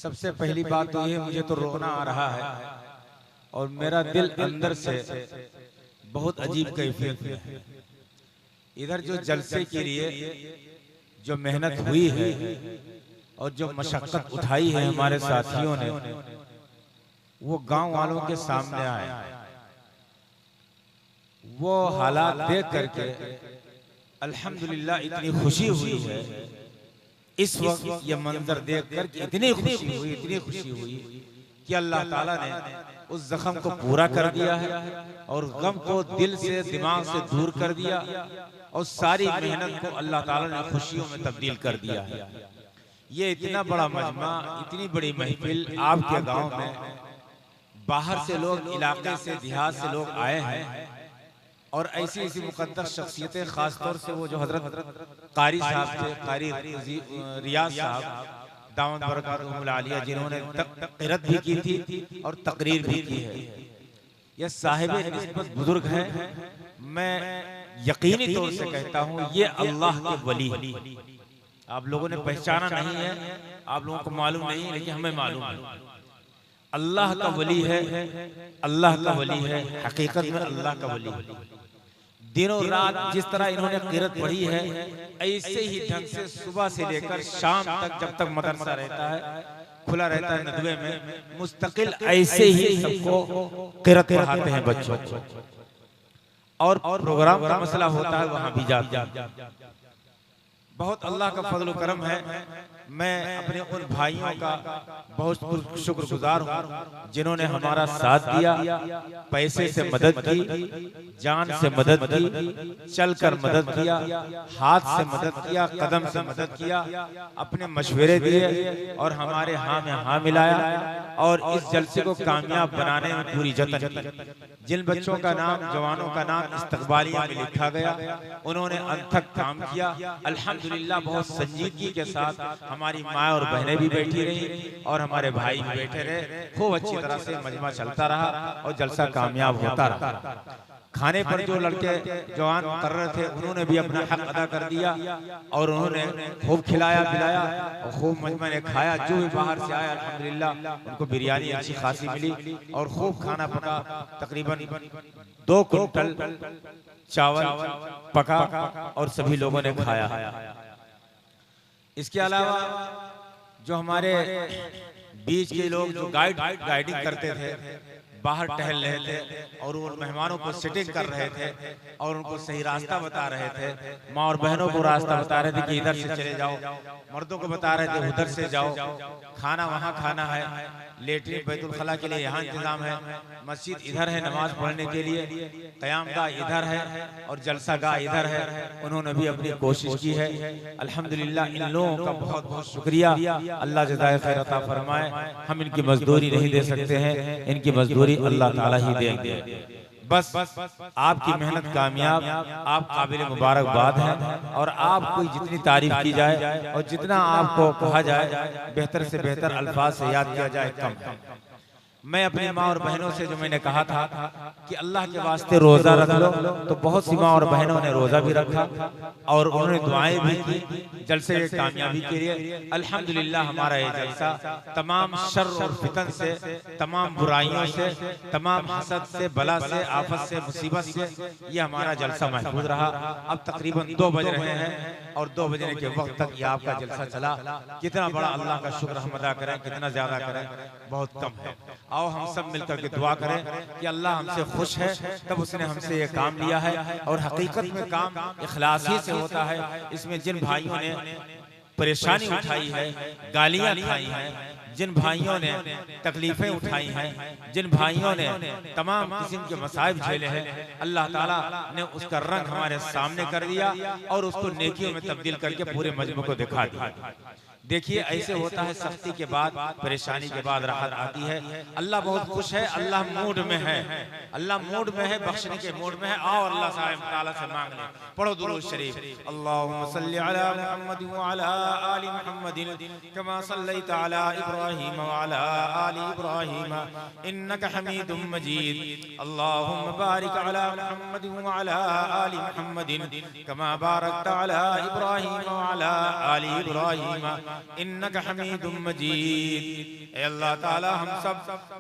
सबसे पहली बात तो ये, मुझे तो रोना आ रहा है और मेरा दिल अंदर से बहुत अजीब कैफियत में है। इधर जो जलसे के लिए जो मेहनत हुई है और जो मशक्कत उठाई है हमारे साथियों ने, वो गांव वालों के सामने आए। वो हालात देख करके अल्हम्दुलिल्लाह इतनी खुशी हुई है। इस वक्त ये मंजर देख कर इतनी खुशी हुई कि अल्लाह ताला ने उस जख्म को पूरा कर दिया है और गम को दिल से दिमाग से दूर कर दिया और सारी मेहनत को अल्लाह ताला ने खुशियों में तब्दील कर दिया है। ये इतना बड़ा मजमा, इतनी बड़ी महफिल आपके गांव में, बाहर से लोग, इलाके से, देहात से लोग आए हैं और ऐसी ऐसी मुकद्दस शख्सियतें, खासतौर से वो जो हजरत कारी साहब थे, कारी रियाज साहब दामद बरकातुहुल आलिया, जिन्होंने तक़रीर भी की थी और तकरीर भी की है। ये साहिब निस्बत बुजुर्ग हैं। मैं यकीनी तौर से कहता हूँ ये अल्लाह के वली हैं। आप लोगों ने पहचाना नहीं है, आप लोगों को मालूम नहीं, लेकिन हमें मालूम है अल्लाह का वली है, अल्लाह का वली है, हकीकत में अल्लाह का वली है। दिनों रात जिस तरह इन्होंने क़िरात पढ़ी है, ऐसे ही ढंग से सुबह से लेकर शाम तक, जब तक मदरसा रहता है, खुला रहता है नदवे में, मुस्तकिल ऐसे ही सबको क़िरात पढ़ाते हैं बच्चों को। और प्रोग्राम का मसला होता है, वहां भी जाते हैं। बहुत अल्लाह का फजल व करम है। मैं अपने उन भाइयों का बहुत शुक्रगुजार हूँ जिन्होंने हमारा साथ दिया, पैसे से मदद की, जान से मदद की, चलकर मदद किया, हाथ से मदद किया, कदम से मदद किया, अपने मशवरे दिए और हमारे हाँ में हाँ मिलाया और इस जलसे को कामयाब बनाने में पूरी जतन की। जिन बच्चों का नाम, जवानों का नाम इस्तकबालिया में लिखा गया, उन्होंने अनथक काम किया। अल्हम्दुलिल्लाह बहुत संजीदगी के साथ हमारी माँ और बहनें भी बैठी रही और हमारे भाई भी बैठे रहे। खूब अच्छी तरह से मजमा चलता रहा और जलसा कामयाब होता रहा। खाने पर जो लड़के जवान कर रहे थे, उन्होंने भी अपना हक अदा कर दिया और उन्होंने खूब खिलाया पिलाया और खूब मजमा ने खाया। जो भी बाहर से आया अल्हम्दुलिल्लाह उनको बिरयानी अच्छी खासी मिली और खूब खाना पका। तकरीबन 2 कुंटल चावल पका और सभी लोगों ने खाया। इसके अलावा जो हमारे बीच के लोग जो गाइडिंग करते थे, बाहर टहल रहे थे और उन मेहमानों को सेटिंग कर रहे थे और उनको सही रास्ता बता रहे थे। माँ और बहनों को रास्ता बता रहे थे कि इधर से चले जाओ, मर्दों को बता रहे थे उधर से जाओ, खाना वहाँ खाना है, लेटरिन बैतुल खला के लिए यहाँ इंतजाम है, मस्जिद इधर है नमाज पढ़ने के लिए, क़याम गाह इधर है और जलसा गाह इधर है। उन्होंने भी अपनी कोशिश की है। अल्हम्दुलिल्लाह इन लोगों का बहुत बहुत शुक्रिया। अल्लाह जज़ाए खैर अता फरमाए। हम इनकी मजदूरी नहीं दे सकते हैं, इनकी मजदूरी अल्लाह ताला ही देंगे। बस आपकी मेहनत कामयाब, आप काबिल मुबारकबाद हैं और आपको जितनी तारीफ की जाए और जितना आपको कहा जाए, बेहतर से बेहतर अल्फाज से याद किया जाए कम है। मैं अपनी माँ और बहनों से जो मैंने कहा था कि अल्लाह के वास्ते रोजा रख लो, तो बहुत सी माँ और बहनों ने रोजा भी रखा और उन्होंने दुआएं भी की जलसे की कामयाबी के लिए। अल्हम्दुलिल्लाह हमारा ये जलसा तमाम शर और फितन से, तमाम बुराइयों से, तमाम हसद से, बला से, आफत से, मुसीबत से ये हमारा जलसा महफूज रहा। अब तकरीबन 2 बज रहे हैं और 2 बजने के वक्त तक ये आपका जलसा चला। कितना बड़ा अल्लाह का शुक्र हम अदा करें, कितना ज्यादा करें, बहुत कम है। आओ हम सब मिलकर के दुआ करें कि अल्लाह हमसे खुश है, तब उसने हमसे ये काम लिया है और हकीकत में काम इखलासी से होता है। इसमें जिन भाइयों ने परेशानी उठाई है, गालियां खाई हैं, जिन भाइयों ने तकलीफें उठाई हैं, जिन भाइयों ने तमाम किस्म के मसाइब झेले हैं, अल्लाह ताला ने उसका रंग हमारे सामने कर दिया और उसको नेकियों में तब्दील करके पूरे मजमू को दिखा दिया। देखिए ऐसे होता है, सख्ती के बाद, परेशानी के बाद राहत आती है। अल्लाह बहुत खुश है, अल्लाह मूड में है, अल्लाह मूड में है, बख्शने के मूड में है। आओ अल्लाह ताला से मांग ले। पढ़ो दुरूद शरीफ। अल्लाहुम्मा सल्लि अला मुहम्मद व अला आलि मुहम्मद कमा सल्लैता अला इब्राहीम व अला आलि इब्राहीम इन्नका हमीदुम मजीद। अल्लाहुम्मा बारिक अला मुहम्मद व अला आलि मुहम्मद कमा बारकता अला इब्राहीम व अला आलि इब्राहीम इन्नका हमीदुम मजीद। ऐ अल्लाह ताला हम सब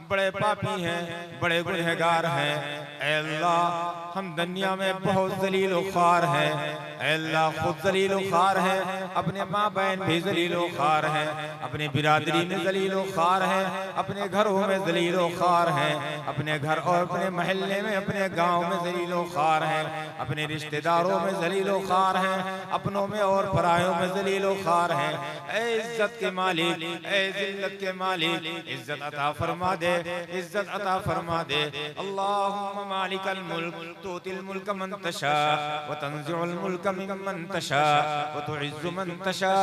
बड़े पापी हैं, बड़े गुनहगार हैं। ऐ अल्लाह हम दुनिया में बहुत जलील ख्वार हैं। ऐ अल्लाह खुद जलील ख्वार है, अपने माँ बहन भी जलील ख्वार है, अपनी बिरादरी में जलील ख्वार है, अपने घरों में जलील ख्वार है, अपने घर और अपने महल्ले में अपने गांव में जलील ख्वार है, अपने रिश्तेदारों में जलील ख्वार है, अपनों में और परायों में जलील ख्वार है। ऐ इज्जत के मालिक, ऐ जिल्लत के मालिक, इज्जत अता फरमा दे, इज्जत अता फरमा दे। अल्लाहुम्मा मालिकल मुल्क तुतिल मुल्क मन तशा व तंज़िउल मुल्क मिम्मन तशा व तुइज़्ज़ु मन तशा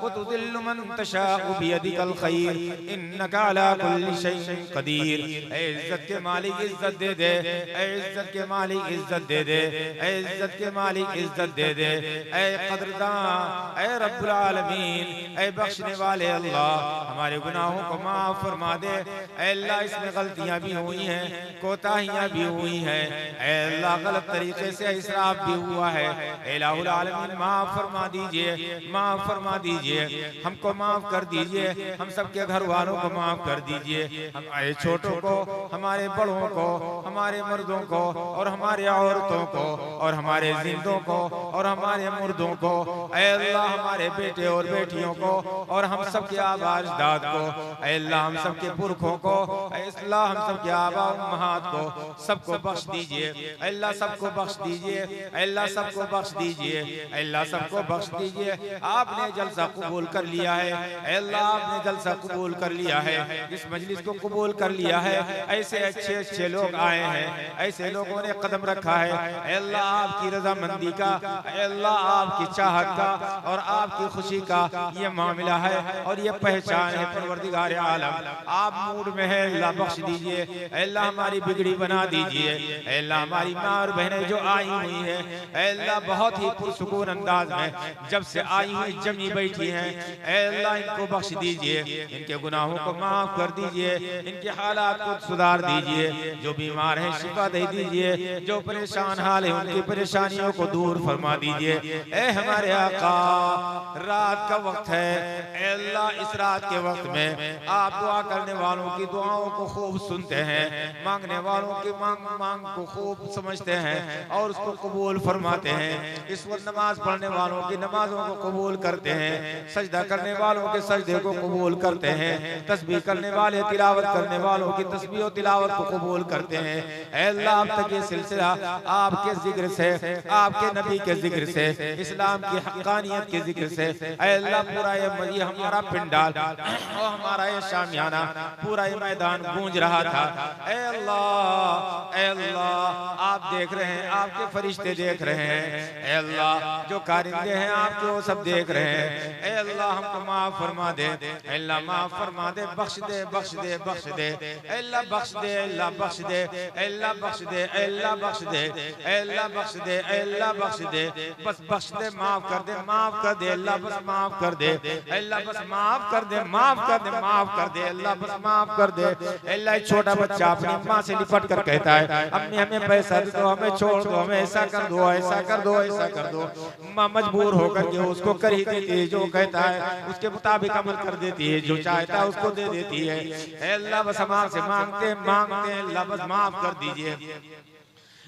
व तुज़िल्लु मन तशा बियदिकल खैर इन्नका अला कुल्लि शैइन कदीर। ऐ इज्जत के मालिक इज्जत दे दे, ऐ इज्जत के मालिक इज्जत दे दे, ऐ इज्जत के मालिक इज्जत दे दे। ऐ कदरदान, ऐ रब्बुल आलमीन, ऐ बख्शने वाले अल्लाह हमारे गुनाहों को माफ फरमा दे। ऐ अल्लाह इसमें गलतियां भी हुई हैं, कोताहियां भी हुई हैं। ऐ अल्लाह गलत तरीके से इसराफ भी हुआ है। ऐ इलाहुल आलमीन माफ फरमा दीजिए, माफ फरमा दीजिए, हमको माफ कर दीजिए, हम सबके घर वालों को माफ कर दीजिए, हमारे छोटों को, हमारे बड़ों को, हमारे मर्दों को और हमारे औरतों को और हमारे जिंदों को और हमारे मुर्दों को। ऐ अल्लाह हमारे बेटे और बेटियों को और हम सबके आबा अजदाद को, ऐ अल्लाह हम सबके पुरखों को, ऐ अल्लाह हम सबके आबा उम्महात को सबको बख्श दीजिए। ऐ अल्लाह सबको बख्श दीजिए, ऐ अल्लाह सबको बख्श दीजिए, ऐ अल्लाह सबको बख्श दीजिए। आपने जलसा कबूल कर लिया है, ऐ अल्लाह आपने जलसा कबूल कर लिया है, इस मजलिस को कबूल कर लिया है। ऐसे अच्छे अच्छे लोग आए हैं, ऐसे लोगों ने कदम रखा है। ऐ अल्लाह आपकी रजामंदी का, ऐ अल्लाह आपकी चाहत का और आपकी खुशी का ये मामला है और ये पहचान है। परवरदिगार आलम आप मूड में है, अल्लाह बख्श दीजिए। ऐ अल्लाह हमारी बिगड़ी बना दीजिए। ऐ अल्लाह हमारी माँ और बहनें जो आई हुई हैं, ऐ अल्लाह बहुत ही पुरसुकून अंदाज में जब से आई हुई जमी बैठी हैं, ऐ अल्लाह इनको बख्श दीजिए, इनके गुनाहों को माफ कर दीजिए, इनके हालात को सुधार दीजिए। जो बीमार हैं शिफा दे दीजिए, जो परेशान हाल है उनकी परेशानियों को दूर फरमा दीजिए। ऐ हमारे आका रात का वक्त है, ऐ अल्लाह इस रात के वक्त में आप दुआ करने वालों की दुआओं को खूब सुनते हैं, मांगने वालों की मांग को खूब समझते हैं और उसको कबूल फरमाते हैं। इस वक्त नमाज पढ़ने वालों की नमाजों को कबूल करते हैं, सजदा करने वालों के सजदे को कबूल करते हैं, तस्बीह करने वाले तिलावत करने वालों की तस्बीह और तिलावत को कबूल करते हैं। ऐ अल्लाह अब तक ये सिलसिला आपके जिक्र से, आपके नबी के जिक्र से, इस्लाम की हक़ानियत के जिक्र से, ऐ अल्लाह पूरा ये हमारा पिंडाल और हमारा ये शामियाना, पूरा ये मैदान गूंज रहा था। ऐ अल्लाह, ऐ अल्लाह आप देख रहे हैं, आपके फरिश्ते देख रहे हैं। ऐ अल्लाह जो कारिंदे हैं आपके वो सब देख रहे हैं। ऐ अल्लाह हमको माफ फरमा दे, ऐ अल्लाह माफ फरमा दे, बख्श दे, बख्श दे, बख्श दे। ऐ अल्लाह बख्श दे, अल्लाह बख्श दे, ऐ अल्लाह बख्श दे, ऐ अल्लाह बख्श दे, ऐ अल्लाह बख्श दे, ऐ अल्लाह बख्श दे, बस बख्श दे, माफ कर दे, माफ कर दे अल्लाह, बस माफ कर दे अल्लाह, बस माफ कर दे, माफ कर दे, माफ कर दे अल्लाह, बस माफ कर दे अल्लाह। छोटा बच्चा अपनी माँ से लिपट कर कहता है अम्मी हमें पैसा दे दो, हमें छोड़ दो, हमें ऐसा कर दो, ऐसा कर दो, ऐसा कर दो। माँ मजबूर होकर के उसको कर ही देती है, जो कहता है उसके मुताबिक अमल कर देती है, जो चाहता है उसको दे देती है। अल्लाह बस हमारे से मांगते मांगते अल्लाह बस माफ कर दीजिए,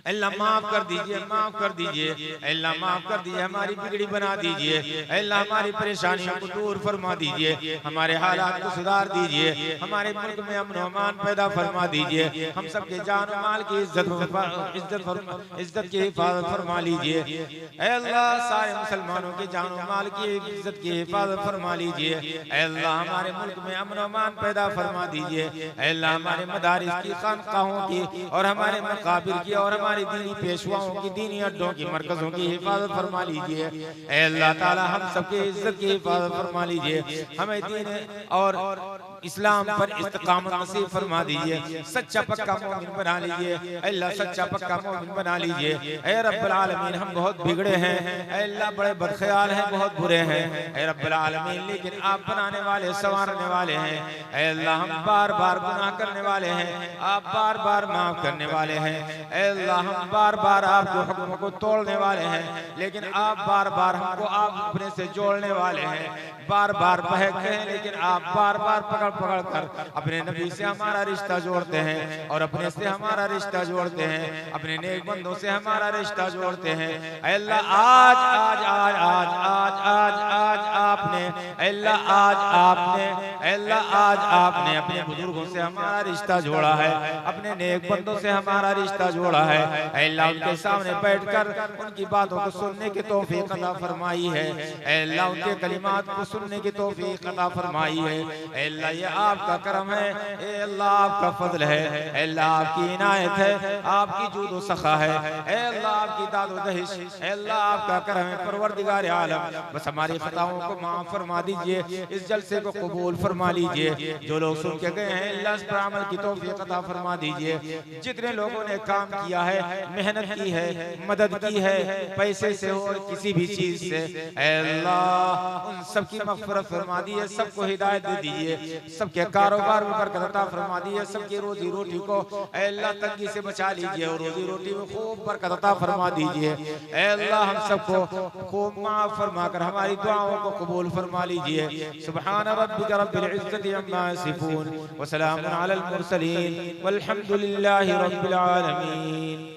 अल्लाह माफ कर दीजिए, माफ कर दीजिए, अल्लाह माफ कर दीजिए, हमारी बिगड़ी बना दीजिए, अल्लाह हमारी परेशानियों को दूर फरमा दीजिए, हमारे हालात को सुधार दीजिए, हमारे मुल्क में अमन और अमान पैदा फरमा दीजिए, हम सबके जान और माल की इज्जत की हिफाजत फरमा लीजिए। अल्लाह सारे मुसलमानों के जान और माल की इज्जत की हिफाजत फरमा लीजिए। अल्लाह हमारे मुल्क में अमन और अमान पैदा फरमा दीजिए। अल्लाह हमारे मदारिस की, खानकाहों की और हमारे मकाबिर की और हमारी दीनी पेशवाओं की, दीनी अड्डों की, मरकजों की हिफाजत फरमा लीजिए। ऐ अल्लाह ताला हम सबकी इज्जत की हिफाजत फरमा लीजिए। हमें दीन और इस्लाम पर इस्तिकामत नसीब फरमा दीजिए, सच्चा पक्का मोमिन बना लीजिए अल्लाह, सच्चा पक्का मोमिन बना लीजिए। ऐ रब्बुल आलमीन हम बहुत बिगड़े हैं अल्लाह, बड़े बदख्याल हैं, बहुत बुरे हैं ऐ रब्बुल आलमीन, लेकिन आप बनाने वाले संवारने वाले हैं ऐ अल्लाह। हम बार बार गुनाह करने वाले हैं, आप बार बार माफ करने वाले हैं ऐ अल्लाह। हम बार बार आपके हुक्म को तोड़ने वाले हैं, लेकिन आप बार बार हमको आप अपने से जोड़ने वाले हैं। बार बार बहकते हैं, लेकिन आप बार बार पकड़ पकड़ कर अपने नबी से हमारा रिश्ता जोड़ते हैं और अपने से हमारा रिश्ता जोड़ते हैं, अपने नेक बंदों से हमारा रिश्ता जोड़ते हैं अल्लाह। आज आज आज आज आज आज आज आपने अल्लाह, आज आपने अल्लाह, आज आपने अपने बुजुर्गों से हमारा रिश्ता जोड़ा है, अपने नेक बंदों से हमारा रिश्ता जोड़ा है अल्लाह। उनके सामने बैठकर उनकी बातों को सुनने की तौफीक अता फरमाई है अल्लाह, उनके कलिमात को सुनने की तौफीक अता फरमाई है अल्लाह। ये आपका करम है अल्लाह, आपका फजल है अल्लाह, आपकी इनायत है, आपकी जूदो सखा है अल्लाह, आपकी दादो दहिश अल्लाह, आपका करम है परवरदिगार आलम। बस हमारी खताओं को माफ फरमा दीजिए, इस जलसे को कबूल फरमा लीजिए। जो लोग सुन के गए हैं अल्लाह इस पर अमल की तौफीक अता फरमा दीजिए। जितने लोगों ने काम किया है, मेहनत की है, मदद की है, पैसे से हो किसी भी चीज से अल्लाह, उन सबकी मग़फ़िरत फरमा दीजिए, सबको हिदायत दे दीजिए, सबके कारोबार में बरकत अता फरमा दीजिए, सबकी रोजी रोटी को अल्लाह तंगी से बचा लीजिए और रोजी रोटी में खूब बरकत अता फरमा दीजिए अल्लाह। हम सबको खूब माफ फरमा कर हमारी दुआओं को कबूल फरमा लीजिए। सुब्हान रब्बिका रब्बिल इज़्ज़ति अम्मा यसिफून व सलामुन अलल मुरसलीन वल्हम्दुलिल्लाहि रब्बिल आलमीन।